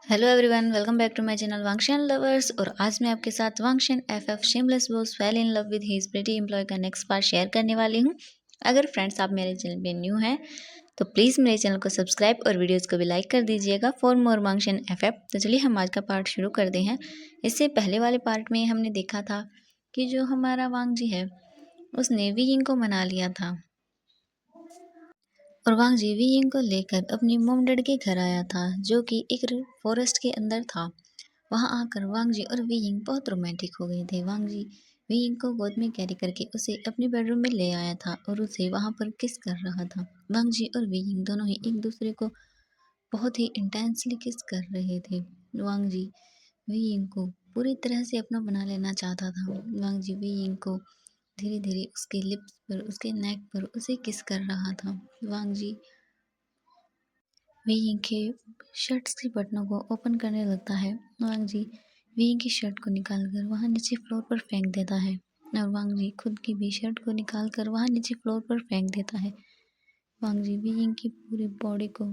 Hello everyone, welcome back to my channel Wangshan lovers. और आज मैं आपके साथ Wangshan FF shameless boss fell in love with his pretty employee का next part share करने वाली हूँ। अगर फ्रेंड्स आप मेरे चैनल पे न्यू हैं तो प्लीज़ मेरे चैनल को सब्सक्राइब और वीडियोस को भी लाइक कर दीजिएगा फॉर मोर वांगशन एफएफ। तो चलिए हम आज का पार्ट शुरू करते हैं। इससे पहले वाले पार्ट में हमने देखा था कि जो हमारा वांग जी है उसने वी यिंग को मना लिया था और वांग जी वी यिंग को लेकर अपनी मोम डैड के घर आया था, जो कि एक फॉरेस्ट के अंदर था। वहां आकर वांग जी और वी यिंग बहुत रोमांटिक हो गए थे। वांग जी वी यिंग को गोद में कैरी करके उसे अपने बेडरूम में ले आया था और उसे वहां पर किस कर रहा था। वांग जी और वी यिंग दोनों ही एक दूसरे को बहुत ही इंटेंसली किस कर रहे थे। वांग जी वी यिंग को पूरी तरह से अपना बना लेना चाहता था। वांग जी वी यिंग को धीरे धीरे उसके लिप्स पर, उसके नेक पर उसे किस कर रहा था। वांग जी वी के शर्ट्स के बटनों को ओपन करने लगता है। वांग जी वी की शर्ट को निकालकर वहाँ नीचे फ्लोर पर फेंक देता है और वांग जी खुद की भी शर्ट को निकालकर वहाँ नीचे फ्लोर पर फेंक देता है। वांग जी वी की पूरी बॉडी को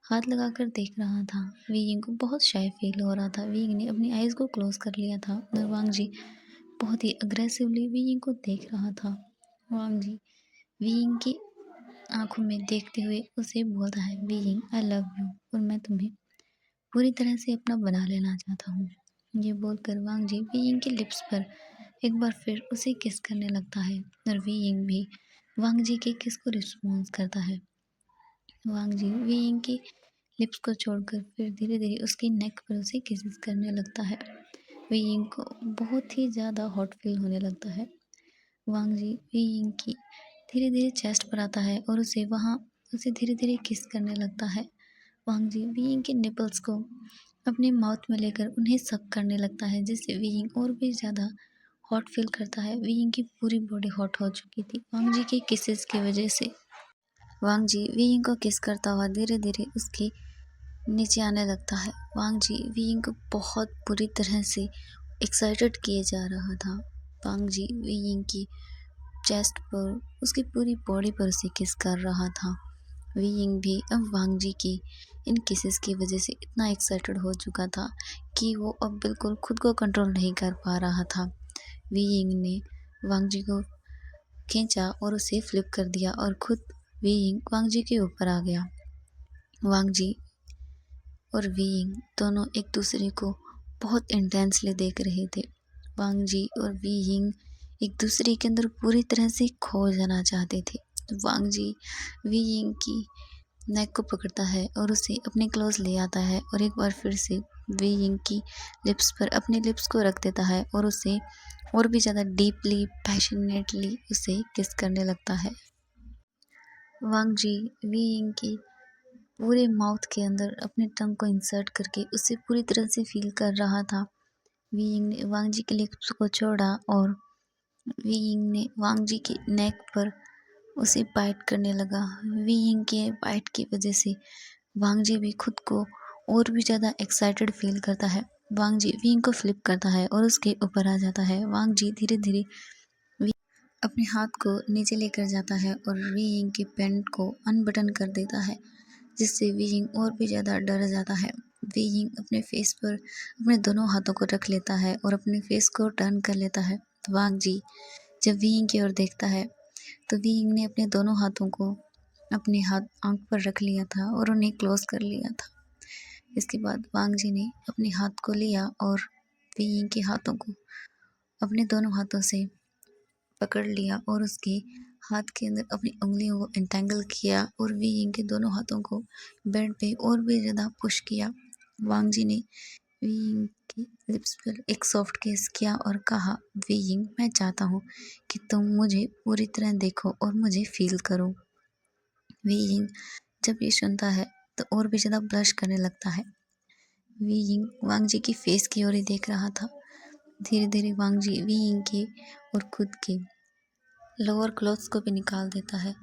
हाथ लगाकर देख रहा था। वी को बहुत शाय फील हो रहा था। वी ने अपनी आईज को क्लोज कर लिया था और वांग जी बहुत ही अग्रेसिवली वी को देख रहा था। वांग जी वी की आंखों में देखते हुए उसे बोलता है, वी आई लव यू और मैं तुम्हें पूरी तरह से अपना बना लेना चाहता हूँ। ये बोलकर वांग जी वी यिंग के लिप्स पर एक बार फिर उसे किस करने लगता है और वी यिंग भी वांग जी के किस को रिस्पॉन्स करता है। वांग जी वी यिंग की लिप्स को छोड़कर फिर धीरे धीरे उसकी नेक पर उसे किस करने लगता है। वी यिंग को बहुत ही ज़्यादा हॉट फील होने लगता है। वांग जी वी यिंग की धीरे धीरे चेस्ट पर आता है और उसे धीरे धीरे किस करने लगता है। वांग जी वी यिंग के निपल्स को अपने माउथ में लेकर उन्हें सक करने लगता है, जिससे वी यिंग और भी ज़्यादा हॉट फील करता है। वी यिंग की पूरी बॉडी हॉट हो चुकी थी वांग जी के किसेस की वजह से। वांग जी वी यिंग को किस करता हुआ धीरे धीरे उसके नीचे आने लगता है। वांग जी वी यिंग को बहुत बुरी तरह से एक्साइटेड किए जा रहा था। वांग जी वी यिंग की चेस्ट पर, उसकी पूरी बॉडी पर उसे किस कर रहा था। वी यिंग भी अब वांग जी की इन किसेस की वजह से इतना एक्साइटेड हो चुका था कि वो अब बिल्कुल खुद को कंट्रोल नहीं कर पा रहा था। वी यिंग ने वांग जी को खींचा और उसे फ्लिप कर दिया और खुद वी यिंग वांग जी के ऊपर आ गया। वांग जी और वी यिंग दोनों एक दूसरे को बहुत इंटेंसली देख रहे थे। वांग जी और वी यिंग एक दूसरे के अंदर पूरी तरह से खो जाना चाहते थे। वांग जी वी यिंग की नेक को पकड़ता है और उसे अपने क्लोज ले आता है और एक बार फिर से वी यिंग की लिप्स पर अपने लिप्स को रख देता है और उसे और भी ज़्यादा डीपली पैशनेटली उसे किस करने लगता है। वांग जी वी यिंग की पूरे माउथ के अंदर अपने टंग को इंसर्ट करके उसे पूरी तरह से फील कर रहा था। वी यिंग ने वांग जी के लिप्स को छोड़ा और वी यिंग ने वांग जी के नेक पर उसे बाइट करने लगा। वी यिंग के बाइट की वजह से वांग जी भी खुद को और भी ज़्यादा एक्साइटेड फील करता है। वांग जी वी यिंग को फ्लिप करता है और उसके ऊपर आ जाता है। वांग जी धीरे धीरे अपने हाथ को नीचे लेकर जाता है और वी यिंग के पैंट को अनबटन कर देता है, जिससे वी यिंग और भी ज़्यादा डर जाता है। वी यिंग अपने फेस पर अपने दोनों हाथों को रख लेता है और अपने फेस को टर्न कर लेता है। वांग जी जब वी यिंग की ओर देखता है तो वी यिंग ने अपने दोनों हाथों को अपने हाथ आंख पर रख लिया था और उन्हें क्लोज कर लिया था। इसके बाद वांग जी ने अपने हाथ को लिया और वी यिंग के हाथों को अपने दोनों हाथों से पकड़ लिया और उसके हाथ के अंदर अपनी उंगलियों को एंटेंगल किया और वी यिंग के दोनों हाथों को बेड पे और भी ज़्यादा पुश किया। वांग जी ने वी यिंग की लिप्स पर एक सॉफ्ट किस किया और कहा, वी यिंग मैं चाहता हूँ कि तुम मुझे पूरी तरह देखो और मुझे फील करो। वी यिंग जब ये सुनता है तो और भी ज़्यादा ब्लश करने लगता है। वी यिंग वांग जी की फेस की ओर ही देख रहा था। धीरे धीरे वांग जी वी यिंग के और खुद के लोअर क्लोथ्स को भी निकाल देता है।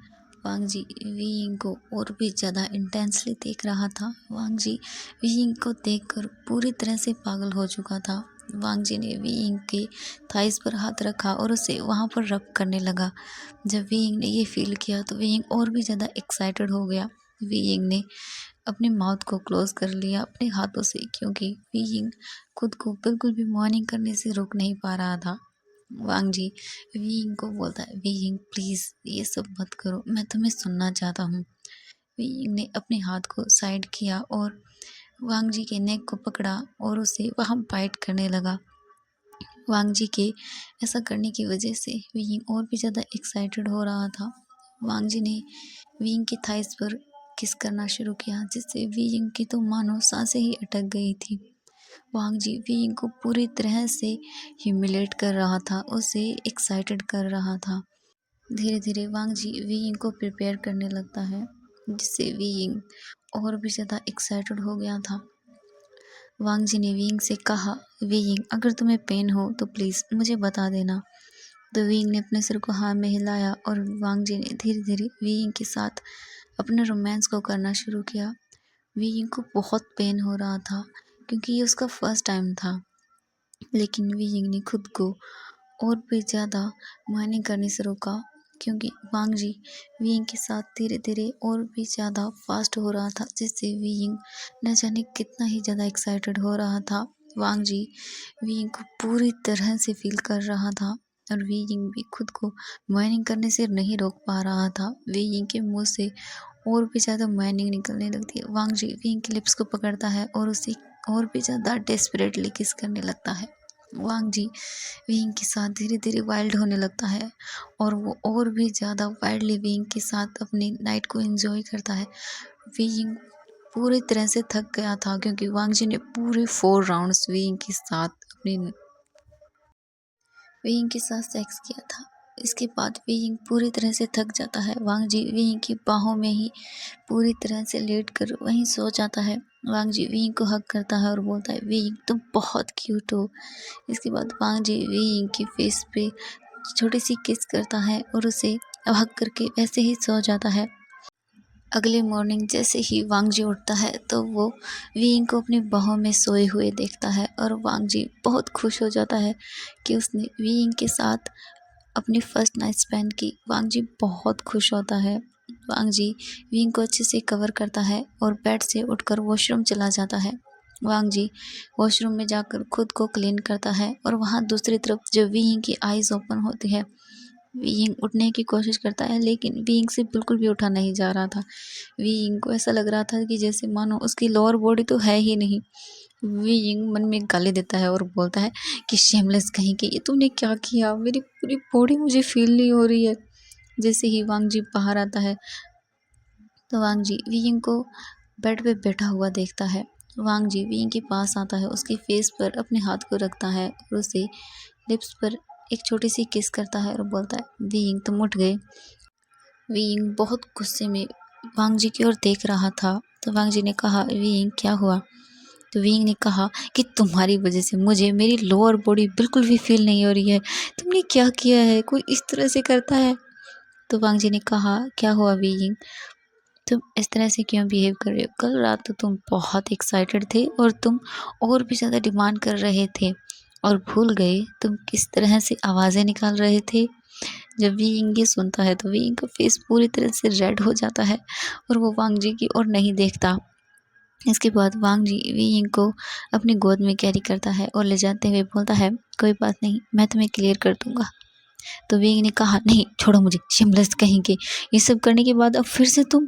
वांग जी वी यिंग को और भी ज़्यादा इंटेंसली देख रहा था। वांग जी वी यिंग को देखकर पूरी तरह से पागल हो चुका था। वांग जी ने वी यिंग के थाइस पर हाथ रखा और उसे वहाँ पर रब करने लगा। जब वी यिंग ने ये फील किया तो वी यिंग और भी ज़्यादा एक्साइटेड हो गया। वी यिंग ने अपने माउथ को क्लोज कर लिया अपने हाथों से, क्योंकि वी यिंग खुद को बिल्कुल भी मॉर्निंग करने से रोक नहीं पा रहा था। वांग जी वी यिंग को बोलता है, वी यिंग प्लीज़ ये सब मत करो, मैं तुम्हें सुनना चाहता हूँ। वी यिंग ने अपने हाथ को साइड किया और वांग जी के नेक को पकड़ा और उसे वहाँ बाइट करने लगा। वांग जी के ऐसा करने की वजह से वी यिंग और भी ज़्यादा एक्साइटेड हो रहा था। वांग जी ने वी यिंग के थाइस पर किस करना शुरू किया, जिससे वी यिंग की तो मानो सांसें ही अटक गई थी। वांग जी वी यिंग को पूरी तरह से ह्यूमिलेट कर रहा था, उसे एक्साइटेड कर रहा था। धीरे धीरे वांग जी वी यिंग को प्रिपेयर करने लगता है, जिससे वी यिंग और भी ज़्यादा एक्साइटेड हो गया था। वांग जी ने वी यिंग से कहा, वी यिंग अगर तुम्हें पेन हो तो प्लीज़ मुझे बता देना। तो वी यिंग ने अपने सिर को हाँ में हिलाया और वांग जी ने धीरे धीरे वी यिंग के साथ अपने रोमांस को करना शुरू किया। वी यिंग को बहुत पेन हो रहा था, क्योंकि ये उसका फर्स्ट टाइम था। लेकिन वी यिंग ने खुद को और भी ज़्यादा माइनिंग करने से रोका, क्योंकि वांग जी वी यिंग के साथ धीरे धीरे और भी ज़्यादा फास्ट हो रहा था, जिससे वी यिंग न जाने कितना ही ज़्यादा एक्साइटेड हो रहा था। वांग जी वी यिंग को पूरी तरह से फील कर रहा था और वी यिंग भी खुद को माइनिंग करने से नहीं रोक पा रहा था। वी यिंग के मुंह से और भी ज़्यादा माइनिंग निकलने लगती है। वांग जी वी यिंग के लिप्स को पकड़ता है और उसे और भी ज़्यादा डेस्परेटली किस करने लगता है। वांग जी विंग के साथ धीरे धीरे वाइल्ड होने लगता है और वो और भी ज़्यादा वाइल्डली विंग के साथ अपनी नाइट को एंजॉय करता है। विंग पूरी तरह से थक गया था, क्योंकि वांग जी ने पूरे 4 राउंड्स विंग के साथ अपनी विंग के साथ सेक्स किया था। इसके बाद विंग पूरी तरह से थक जाता है। वांग जी विंग की बाहों में ही पूरी तरह से लेट कर वहीं सो जाता है। वांग जी विंग को हग करता है और बोलता है, विंग तुम बहुत क्यूट हो। इसके बाद वांग जी विंग की फेस पे छोटी सी किस करता है और उसे हग करके वैसे ही सो जाता है। अगले मॉर्निंग जैसे ही वांग जी उठता है तो वो विंग को अपनी बाहों में सोए हुए देखता है और वांग जी बहुत खुश हो जाता है कि उसने विंग के साथ अपनी फर्स्ट नाइट स्पेंड की। वांग जी बहुत खुश होता है। वांग जी विंग को अच्छे से कवर करता है और बेड से उठकर वॉशरूम चला जाता है। वांग जी वॉशरूम में जाकर खुद को क्लीन करता है और वहाँ दूसरी तरफ जब विंग की आइज़ ओपन होती है, विंग उठने की कोशिश करता है, लेकिन विंग से बिल्कुल भी उठा नहीं जा रहा था। विंग को ऐसा लग रहा था कि जैसे मानो उसकी लोअर बॉडी तो है ही नहीं। विंग मन में गाली देता है और बोलता है कि शेमलेस कहीं के, ये तूने क्या किया, मेरी पूरी बॉडी मुझे फील नहीं हो रही है। जैसे ही वांग जी बाहर आता है तो वांग जी विंग को बेड पे बैठा हुआ देखता है। वांग जी विंग के पास आता है, उसके फेस पर अपने हाथ को रखता है और उसे लिप्स पर एक छोटी सी किस करता है और बोलता है, विंग तुम उठ गए। विंग बहुत गुस्से में वांग जी की ओर देख रहा था। तो वांग जी ने कहा, विंग क्या हुआ? तो विंग ने कहा कि तुम्हारी वजह से मुझे मेरी लोअर बॉडी बिल्कुल भी फील नहीं हो रही है। तुमने क्या किया है? कोई इस तरह से करता है? तो वांग जी ने कहा, क्या हुआ विंग, तुम इस तरह से क्यों बिहेव कर रहे हो? कल रात तो तुम बहुत एक्साइटेड थे और तुम और भी ज़्यादा डिमांड कर रहे थे और भूल गए तुम किस तरह से आवाज़ें निकाल रहे थे। जब विंग ये सुनता है तो विंग का फेस पूरी तरह से रेड हो जाता है और वो वांग जी की ओर नहीं देखता। इसके बाद वांग जी विंग को अपनी गोद में कैरी करता है और ले जाते हुए बोलता है, कोई बात नहीं, मैं तुम्हें क्लियर कर दूंगा। तो विंग ने कहा, नहीं छोड़ो मुझे, शिमलेस कहीं के, ये सब करने के बाद अब फिर से तुम।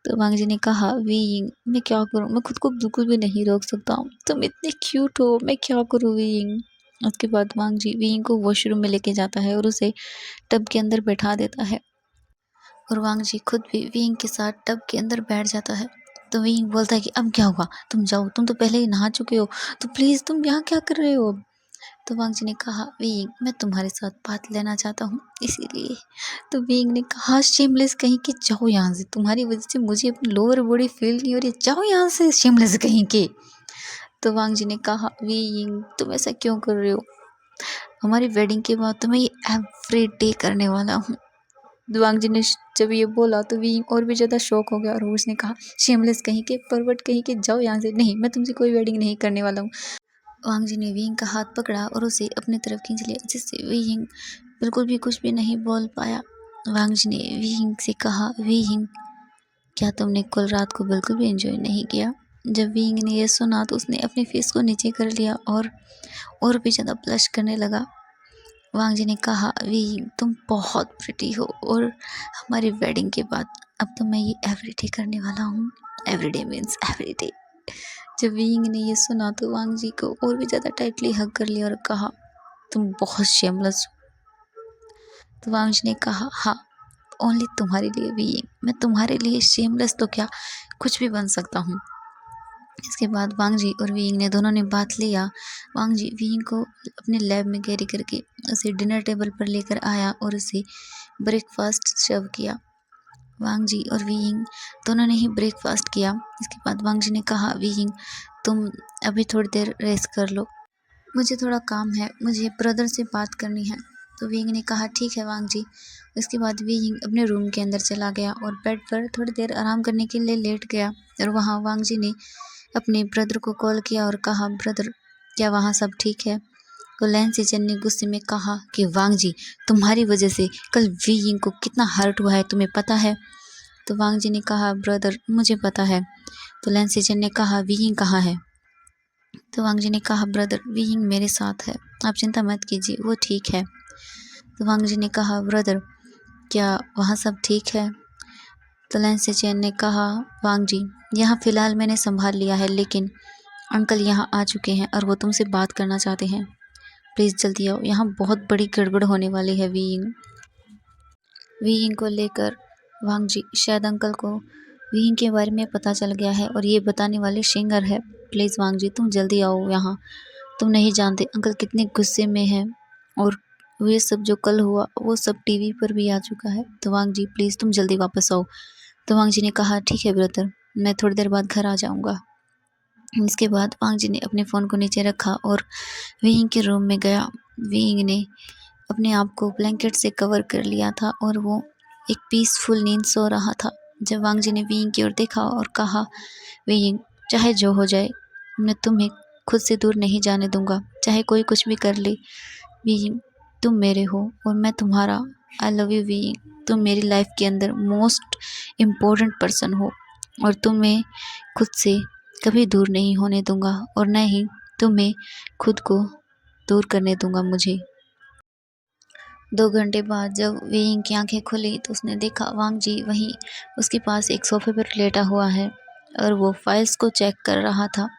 तो वांग जी ने कहा, विंग मैं क्या करूँ, मैं खुद को बिल्कुल भी नहीं रोक सकता हूँ, तुम इतने क्यूट हो, मैं क्या करूँ विंग। उसके बाद वांग जी विंग को वॉशरूम में लेके जाता है और उसे टब के अंदर बैठा देता है और वांग जी खुद भी विंग के साथ टब के अंदर बैठ जाता है। तो विंग बोलता है कि अब क्या हुआ, तुम जाओ, तुम तो पहले ही नहा चुके हो, तो प्लीज़ तुम यहाँ क्या कर रहे हो? तो वांग जी ने कहा, विंग मैं तुम्हारे साथ बात लेना चाहता हूँ, इसीलिए। तो विंग ने कहा, शेमलेस कहीं के, जाओ यहाँ से, तुम्हारी वजह से मुझे अपनी लोअर बॉडी फील नहीं हो रही, जाओ यहाँ से शेमलेस कहीं के। तो वांग जी ने कहा, विंग तुम ऐसा क्यों कर रहे हो? हमारी वेडिंग के बाद तो मैं ये एवरी डे करने वाला हूँ। वांग जी ने जब ये बोला तो विंग और भी ज़्यादा शॉक हो गया और उसने कहा, शेमलेस कहीं के, परवर्ट कहीं के, जाओ यहाँ से, नहीं मैं तुमसे कोई वेडिंग नहीं करने वाला हूँ। वांग जी ने विंग का हाथ पकड़ा और उसे अपनी तरफ खींच लिया, जिससे विंग बिल्कुल भी कुछ भी नहीं बोल पाया। वांग जी ने विंग से कहा, विंग क्या तुमने कल रात को बिल्कुल भी एंजॉय नहीं किया? जब विंग ने यह सुना तो उसने अपने फेस को नीचे कर लिया और भी ज़्यादा ब्लश करने लगा। वांग जी ने कहा, विंग तुम बहुत प्रिटी हो और हमारी वेडिंग के बाद अब तो मैं ये एवरीडे करने वाला हूँ। Everyday means everyday. जब विंग ने ये सुना तो वांग जी को और भी ज़्यादा टाइटली हग कर लिया और कहा, तुम बहुत शेमलेस हो। तो वांग जी ने कहा, हाँ ओनली तुम्हारे लिए विंग, मैं तुम्हारे लिए शेमलेस तो क्या कुछ भी बन सकता हूँ। इसके बाद वांग जी और विंग ने दोनों ने बात लिया। वांग जी विंग को अपने लैब में कैरी करके उसे डिनर टेबल पर लेकर आया और उसे ब्रेकफास्ट सर्व किया। वांग जी और विंग दोनों ने ही ब्रेकफास्ट किया। इसके बाद वांग जी ने कहा, विंग तुम अभी थोड़ी देर रेस्ट कर लो, मुझे थोड़ा काम है, मुझे ब्रदर से बात करनी है। तो विंग ने कहा, ठीक है वांग जी। उसके बाद विंग अपने रूम के अंदर चला गया और बेड पर थोड़ी देर आराम करने के लिए लेट गया। और वहाँ वांग जी ने अपने ब्रदर को कॉल किया और कहा, ब्रदर क्या वहाँ सब ठीक है? तो लैन सीजन ने गुस्से में कहा कि वांग जी तुम्हारी वजह से कल विंग को कितना हर्ट हुआ है तुम्हें पता है? तो वांग जी ने कहा, ब्रदर मुझे पता है। तो लैन सीजन ने कहा, विंग कहाँ है? तो वांग जी ने कहा, ब्रदर विंग मेरे साथ है, आप चिंता मत कीजिए, वो ठीक है। तो वांग जी ने कहा, ब्रदर क्या वहाँ सब ठीक है? तो लैन सीजन ने कहा, वांग जी यहाँ फ़िलहाल मैंने संभाल लिया है, लेकिन अंकल यहाँ आ चुके हैं और वो तुमसे बात करना चाहते हैं, प्लीज़ जल्दी आओ, यहाँ बहुत बड़ी गड़बड़ होने वाली है। विंग को लेकर वांग जी, शायद अंकल को विंग के बारे में पता चल गया है और ये बताने वाले शिंगर है, प्लीज़ वांग जी तुम जल्दी आओ यहाँ, तुम नहीं जानते अंकल कितने गुस्से में हैं और ये सब जो कल हुआ वो सब टीवी पर भी आ चुका है। तो वांग जी प्लीज़ तुम जल्दी वापस आओ। तो वांग जी ने कहा, ठीक है ब्रदर, मैं थोड़ी देर बाद घर आ जाऊँगा। इसके बाद वांग जी ने अपने फ़ोन को नीचे रखा और विंग के रूम में गया। विंग ने अपने आप को ब्लैंकेट से कवर कर लिया था और वो एक पीसफुल नींद सो रहा था। जब वांग जी ने विंग की ओर देखा और कहा, विंग चाहे जो हो जाए मैं तुम्हें खुद से दूर नहीं जाने दूंगा, चाहे कोई कुछ भी कर ले। विंग तुम मेरे हो और मैं तुम्हारा। आई लव यू विंग, तुम मेरी लाइफ के अंदर मोस्ट इम्पोर्टेंट पर्सन हो और तुम्हें खुद से कभी दूर नहीं होने दूंगा और न ही तुम्हें खुद को दूर करने दूंगा मुझे। 2 घंटे बाद जब विंग की आंखें खुली तो उसने देखा वांग जी वहीं उसके पास एक सोफे पर लेटा हुआ है और वो फाइल्स को चेक कर रहा था।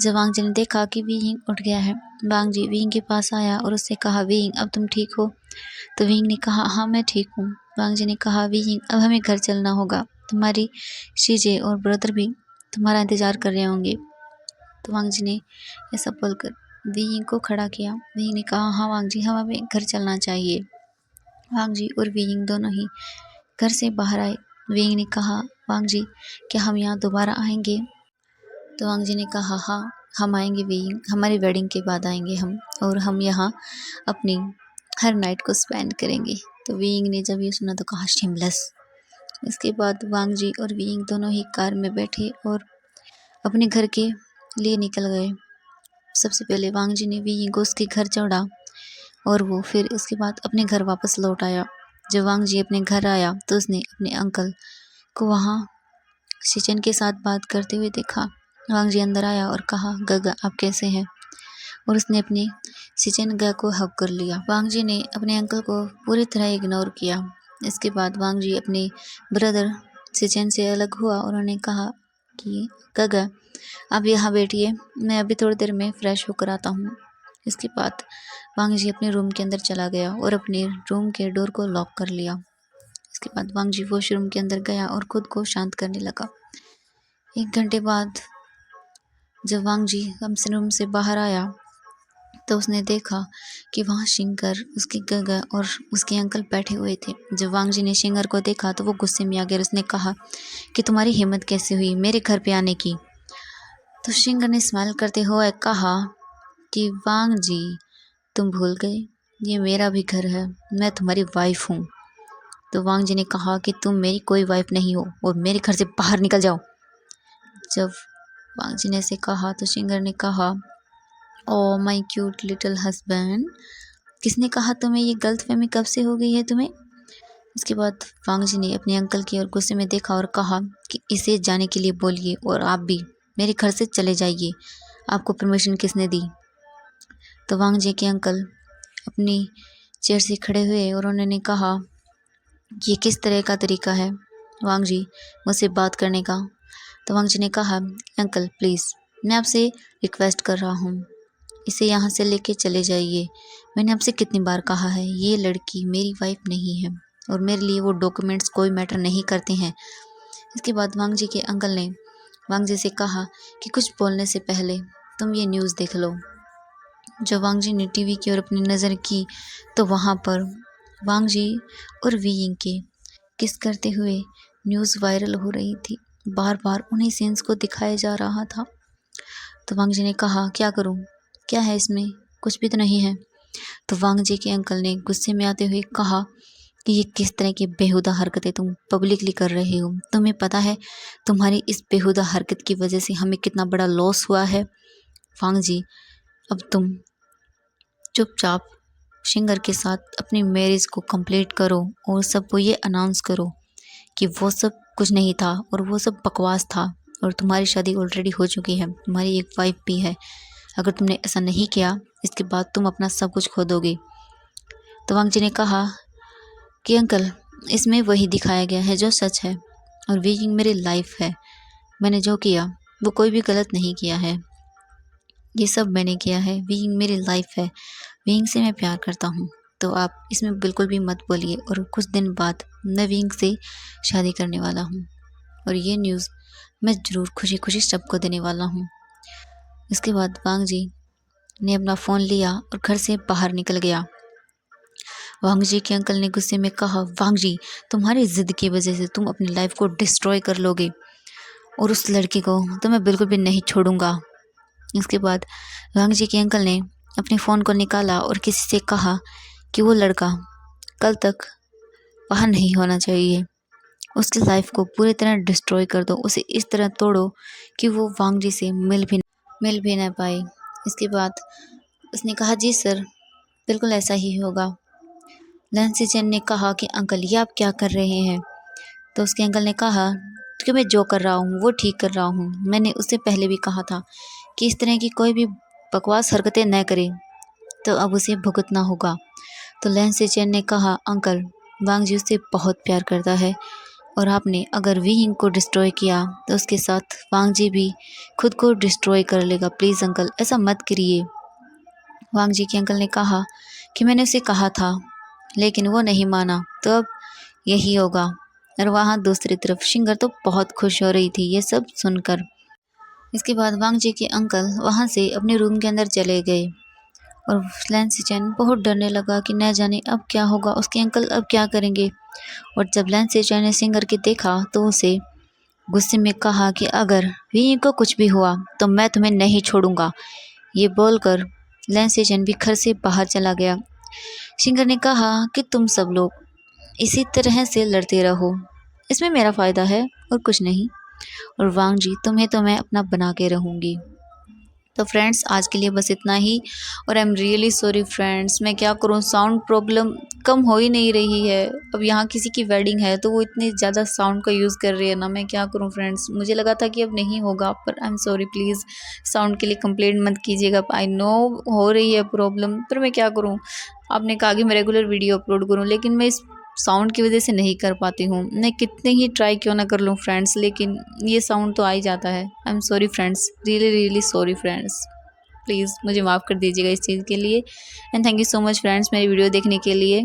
जब वांग जी ने देखा कि विंग उठ गया है, वांग जी विंग के पास आया और उससे कहा, विंग अब तुम ठीक हो? तो विंग ने कहा, हाँ मैं ठीक हूँ। वांग जी ने कहा, विंग अब हमें घर चलना होगा, तुम्हारी शीजे और ब्रदर भी तुम्हारा इंतज़ार कर रहे होंगे। तो वांग जी ने ऐसा बोलकर विंग को खड़ा किया। विंग ने कहा, हाँ वांग जी हम हमें घर चलना चाहिए। वांग जी और विंग दोनों ही घर से बाहर आए। विंग ने कहा, वांग जी क्या हम यहाँ दोबारा आएंगे? तो वांग जी ने कहा, हाँ हम आएंगे विंग, हमारी वेडिंग के बाद आएंगे हम और हम यहाँ अपनी हर नाइट को स्पेंड करेंगे। तो विंग ने जब ये सुना तो कहा, शिमलेस। इसके बाद वांग जी और विंग दोनों ही कार में बैठे और अपने घर के लिए निकल गए। सबसे पहले वांग जी ने विंग को उसके घर छोड़ा और वो फिर उसके बाद अपने घर वापस लौट आया। जब वांग जी अपने घर आया तो उसने अपने अंकल को वहाँ शिचन के साथ बात करते हुए देखा। वांग जी अंदर आया और कहा, गगा आप कैसे हैं? और उसने अपने शिचन गा को हग कर लिया। वांग जी ने अपने अंकल को पूरी तरह इग्नोर किया। इसके बाद वांग जी अपने ब्रदर शिचन से अलग हुआ और उन्होंने कहा कि गगा आप यहाँ बैठिए, मैं अभी थोड़ी देर में फ्रेश होकर आता हूँ। इसके बाद वांग जी अपने रूम के अंदर चला गया और अपने रूम के डोर को लॉक कर लिया। इसके बाद वांग जी वॉशरूम के अंदर गया और खुद को शांत करने लगा। 1 घंटे बाद जब वांग जी अपने रूम से बाहर आया तो उसने देखा कि वहाँ शिंगर, उसकी गगा और उसके अंकल बैठे हुए थे। जब वांग जी ने शिंगर को देखा तो वो गुस्से में आ गया और उसने कहा कि तुम्हारी हिम्मत कैसे हुई मेरे घर पे आने की? तो शिंगर ने स्माइल करते हुए कहा कि वांग जी तुम भूल गए, ये मेरा भी घर है, मैं तुम्हारी वाइफ हूँ। तो वांग जी ने कहा कि तुम मेरी कोई वाइफ नहीं हो और मेरे घर से बाहर निकल जाओ। जब वांग जी ने ऐसे कहा तो शिंगर ने कहा, oh my cute little husband, किसने कहा तुम्हें ये गलतफहमी कब से हो गई है तुम्हें? इसके बाद वांग जी ने अपने अंकल की ओर गुस्से में देखा और कहा कि इसे जाने के लिए बोलिए और आप भी मेरे घर से चले जाइए। आपको परमिशन किसने दी? तो वांग जी के अंकल अपनी चेयर से खड़े हुए और उन्होंने कहा, ये किस तरह का तरीका है वांग जी मुझसे बात करने का? तो वांग जी ने कहा, अंकल प्लीज़, मैं आपसे रिक्वेस्ट कर रहा हूँ, इसे यहाँ से लेके चले जाइए। मैंने आपसे कितनी बार कहा है, ये लड़की मेरी वाइफ नहीं है और मेरे लिए वो डॉक्यूमेंट्स कोई मैटर नहीं करते हैं। इसके बाद वांग जी के अंकल ने वांग जी से कहा कि कुछ बोलने से पहले तुम ये न्यूज़ देख लो। जब वांग जी ने टीवी की ओर अपनी नज़र की तो वहाँ पर वांग जी और वी यिंग के किस करते हुए न्यूज़ वायरल हो रही थी। बार बार उन्हीं सीन्स को दिखाया जा रहा था। तो वांग जी ने कहा, क्या करूं? क्या है इसमें? कुछ भी तो नहीं है। तो वांग जी के अंकल ने गुस्से में आते हुए कहा कि ये किस तरह की बेहुदा हरकतें तुम पब्लिकली कर रहे हो? तुम्हें पता है तुम्हारी इस बेहुदा हरकत की वजह से हमें कितना बड़ा लॉस हुआ है? वांग जी, अब तुम चुपचाप शिंगर के साथ अपनी मैरिज को कंप्लीट करो और सबको ये अनाउंस करो कि वो सब कुछ नहीं था और वो सब बकवास था और तुम्हारी शादी ऑलरेडी हो चुकी है, तुम्हारी एक वाइफ भी है। अगर तुमने ऐसा नहीं किया इसके बाद तुम अपना सब कुछ खो दोगे। तो वांग जी ने कहा कि अंकल, इसमें वही दिखाया गया है जो सच है और वी यिंग मेरी लाइफ है। मैंने जो किया वो कोई भी गलत नहीं किया है, ये सब मैंने किया है। वी यिंग मेरी लाइफ है, वी यिंग से मैं प्यार करता हूँ। तो आप इसमें बिल्कुल भी मत बोलिए और कुछ दिन बाद मैं वी यिंग से शादी करने वाला हूँ और ये न्यूज़ मैं ज़रूर खुशी खुशी सबको देने वाला हूँ। इसके बाद वांग जी ने अपना फ़ोन लिया और घर से बाहर निकल गया। वांग जी के अंकल ने गुस्से में कहा, वांग जी, तुम्हारी ज़िद की वजह से तुम अपनी लाइफ को डिस्ट्रॉय कर लोगे और उस लड़की को तो मैं बिल्कुल भी नहीं छोड़ूंगा। इसके बाद वांग जी के अंकल ने अपने फ़ोन को निकाला और किसी से कहा कि वो लड़का कल तक वहाँ नहीं होना चाहिए, उसकी लाइफ को पूरी तरह डिस्ट्रॉय कर दो, उसे इस तरह तोड़ो कि वो वांग जी से मिल भी ना पाए। इसके बाद उसने कहा, जी सर, बिल्कुल ऐसा ही होगा। लैंसी चैन ने कहा कि अंकल ये आप क्या कर रहे हैं? तो उसके अंकल ने कहा कि मैं जो कर रहा हूँ वो ठीक कर रहा हूँ। मैंने उससे पहले भी कहा था कि इस तरह की कोई भी बकवास हरकतें न करे, तो अब उसे भुगतना होगा। तो लैंसी चैन ने कहा, अंकल, वांग जी उससे बहुत प्यार करता है और आपने अगर वी यिंग को डिस्ट्रॉय किया तो उसके साथ वांग जी भी खुद को डिस्ट्रॉय कर लेगा। प्लीज़ अंकल, ऐसा मत करिए। वांग जी के अंकल ने कहा कि मैंने उसे कहा था लेकिन वो नहीं माना, तो अब यही होगा। और वहाँ दूसरी तरफ शिंगर तो बहुत खुश हो रही थी ये सब सुनकर। इसके बाद वांग जी के अंकल वहाँ से अपने रूम के अंदर चले गए और लैंसी चैन बहुत डरने लगा कि न जाने अब क्या होगा, उसके अंकल अब क्या करेंगे। और जब लैंसी चैन ने शिंगर के देखा तो उसे गुस्से में कहा कि अगर वी को कुछ भी हुआ तो मैं तुम्हें नहीं छोड़ूंगा। ये बोलकर लैंसी चैन भी घर से बाहर चला गया। शिंगर ने कहा कि तुम सब लोग इसी तरह से लड़ते रहो, इसमें मेरा फ़ायदा है और कुछ नहीं। और वांग जी, तुम्हें तो मैं अपना बना के रहूँगी। तो फ्रेंड्स, आज के लिए बस इतना ही और I am really sorry friends, मैं क्या करूँ, साउंड प्रॉब्लम कम हो ही नहीं रही है। अब यहाँ किसी की वेडिंग है तो वो इतनी ज़्यादा साउंड का यूज़ कर रही है ना, मैं क्या करूँ फ्रेंड्स। मुझे लगा था कि अब नहीं होगा, पर I am sorry, please sound के लिए कंप्लेंट मत कीजिएगा। आई नो हो रही है प्रॉब्लम, पर मैं क्या करूँ। आपने कहा कि मैं रेगुलर वीडियो अपलोड करूँ, लेकिन मैं इस साउंड की वजह से नहीं कर पाती हूँ। मैं कितने ही ट्राई क्यों ना कर लूँ फ्रेंड्स, लेकिन ये साउंड तो आ ही जाता है। I am sorry friends, really sorry friends, please मुझे माफ़ कर दीजिएगा इस चीज़ के लिए। And thank you so much friends मेरी वीडियो देखने के लिए।